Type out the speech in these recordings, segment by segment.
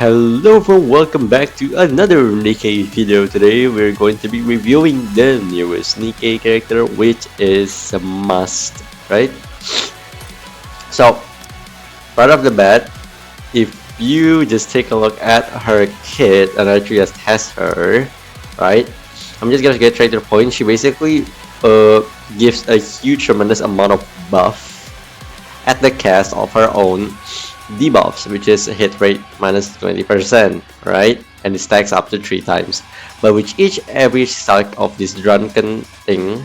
Hello everyone, welcome back to another Nikkei video. Today we're going to be reviewing the newest Nikkei character, which is Mast, right? So, right off the bat, if you just take a look at her kit and actually just test her, right? I'm just gonna get straight to the point. She basically gives a huge, tremendous amount of buff at the cast of her own debuffs, which is hit rate minus 20%, right? And it stacks up to 3 times. But with every stack of this drunken thing,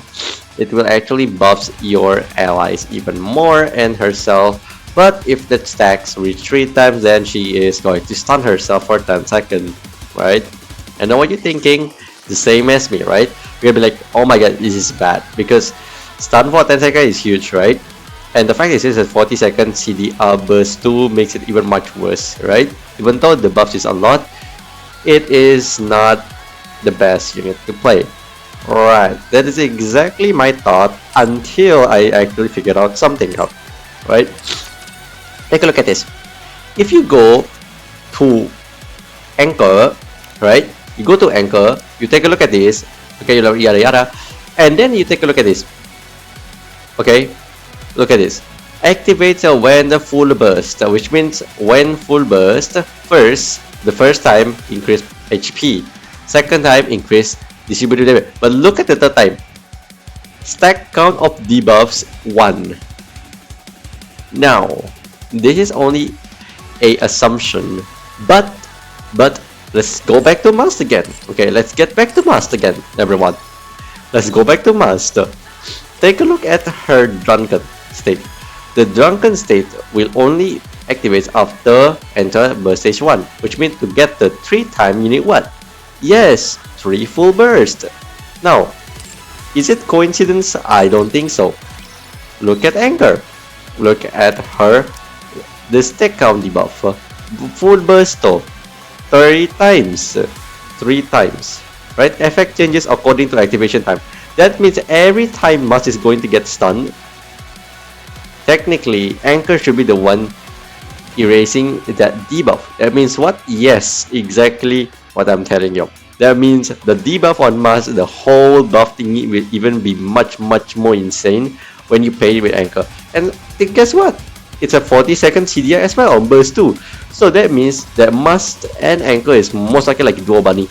it will actually buffs your allies even more and herself. But if that stacks reach 3 times, then she is going to stun herself for 10 seconds, right? I know what you're thinking, the same as me, right? You're gonna be like, oh my god, this is bad, because stun for 10 seconds is huge, right? And the fact is at 40 seconds CDR burst 2 makes it even much worse, right? Even though the buffs is a lot, it is not the best unit to play. Alright, that is exactly my thought until I actually figured out something out, right? Take a look at this. If you go to Anchor, right? You go to Anchor, you take a look at this, okay, yada yada, and then you take a look at this, okay? Look at this. Activates when the full burst, which means when full burst, the first time increase HP, second time increase distributive damage. But look at the third time. Stack count of debuffs 1. Now, this is only a assumption, but let's go back to Mast again. Okay, let's get back to Mast again, everyone. Let's go back to Mast. Take a look at her drunken state. The drunken state will only activate after enter burst stage 1, which means to get the 3 time you need what? Yes, 3 full burst. Now, is it coincidence? I don't think so. Look at Anchor. Look at her, the stack count debuff. Full burst though, 30 times, 3 times, right? Effect changes according to activation time. That means every time Mast is going to get stunned, technically, Anchor should be the one erasing that debuff. That means what? Yes, exactly what I'm telling you. That means the debuff on Mast, the whole buff thingy will even be much more insane when you play it with Anchor. And guess what? It's a 40-second CDR as well on burst 2. So that means that Mast and Anchor is most likely like dual bunny,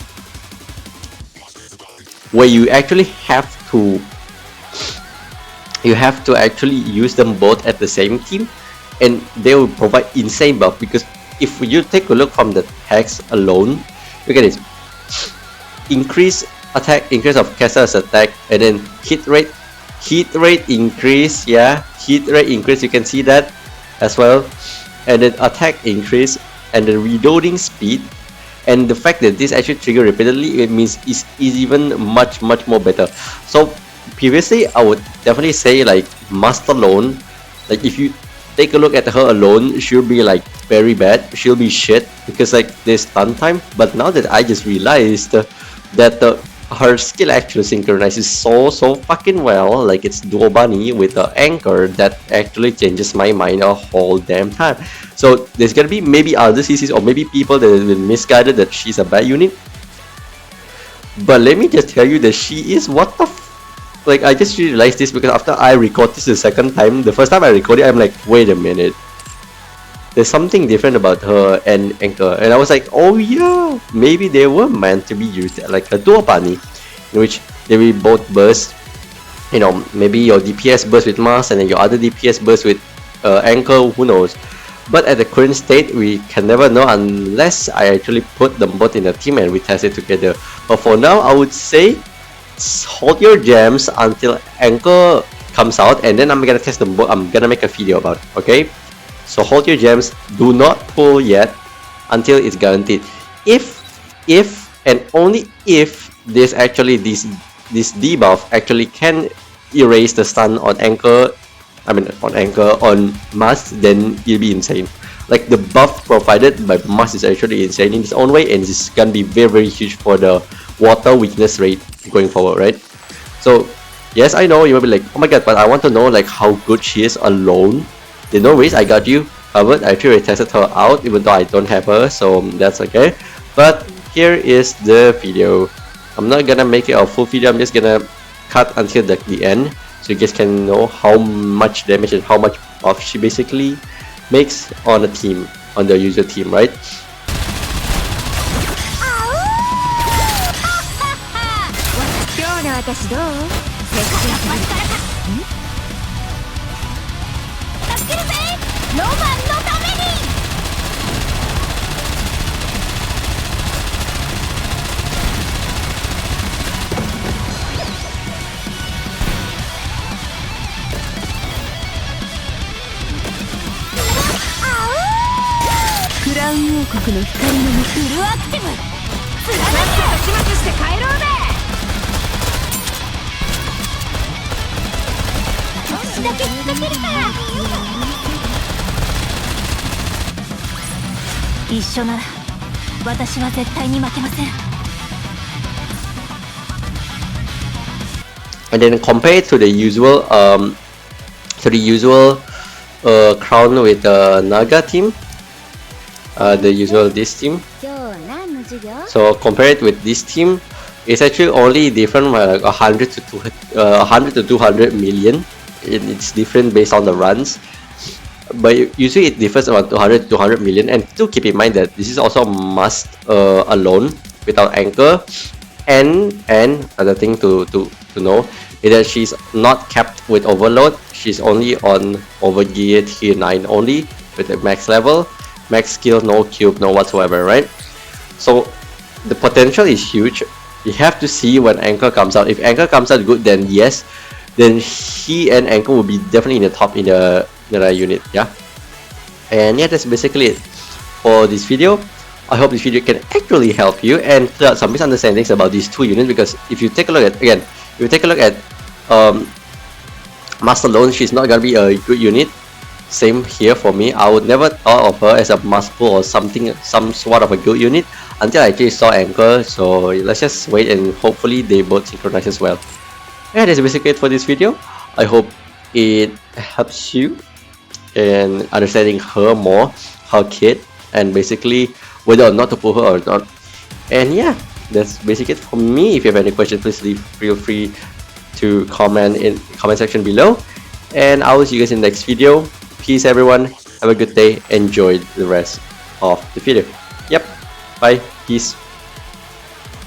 where you actually have to actually use them both at the same team, and they will provide insane buff. Because if you take a look from the text alone, look at this: increase attack, increase of caster's attack, and then hit rate increase. Yeah, hit rate increase, you can see that as well, and then attack increase, and then reloading speed. And the fact that this actually trigger repeatedly, it means is even much more better. So previously, I would definitely say like Mast alone, like if you take a look at her alone, she'll be like very bad, she'll be shit, because like there's stun time. But now that I just realized that her skill actually synchronizes so fucking well, like it's dual bunny with the Anchor, that actually changes my mind a whole damn time. So there's gonna be maybe other CCs or maybe people that have been misguided that she's a bad unit. But let me just tell you that she is what the like, I just realized this because after I record this the second time, the first time I recorded, I'm like, wait a minute, there's something different about her and Anchor. And I was like, oh yeah, maybe they were meant to be used like a dual bunny, in which they will both burst. You know, maybe your DPS burst with Mast and then your other DPS burst with Anchor, who knows. But at the current state, we can never know unless I actually put them both in a team and we test it together. But for now, I would say hold your gems until Anchor comes out, and then I'm gonna test them both. I'm gonna make a video about it, okay? So hold your gems, do not pull yet until it's guaranteed. If and only if this debuff actually can erase the stun on Anchor, on Mast, then it'll be insane. Like the buff provided by Mast is actually insane in its own way, and it's gonna be very huge for the water weakness rate going forward, right? So yes, I know you will be like, oh my god, but I want to know like how good she is alone. Then no worries, I got you. But I actually tested her out even though I don't have her, so that's okay. But here is the video. I'm not gonna make it a full video, I'm just gonna cut until the end so you guys can know how much damage and how much buff she basically makes on a team, on the user team, right? And then compared to the usual crown with the Naga team, the usual this team. So compared with this team, it's actually only different by like 100 to 200 million. It's different based on the runs, but usually it differs around 200 to 200 million. And do keep in mind that this is also a must alone without anchor. And other thing to know is that she's not capped with overload. She's only on overgear tier 9 only with the max level, max skill, no cube, no whatsoever, right? So the potential is huge. You have to see when anchor comes out. If anchor comes out good, then yes, then he and anchor will be definitely in the top in the unit, yeah. And yeah, that's basically it for this video. I hope this video can actually help you and clear out some misunderstandings about these two units, because if you take a look at, again, if you take a look at Mast alone, she's not gonna be a good unit. Same here for me. I would never thought of her as a must pull or something, some sort of a good unit until I actually saw anchor. So let's just wait and hopefully they both synchronize as well. Yeah, that's basically it for this video. I hope it helps you in understanding her more, her kit, and basically whether or not to pull her or not. And yeah, that's basically it for me. If you have any questions, please feel free to comment in the comment section below. And I will see you guys in the next video. Peace everyone, have a good day, enjoy the rest of the video. Yep, bye, peace.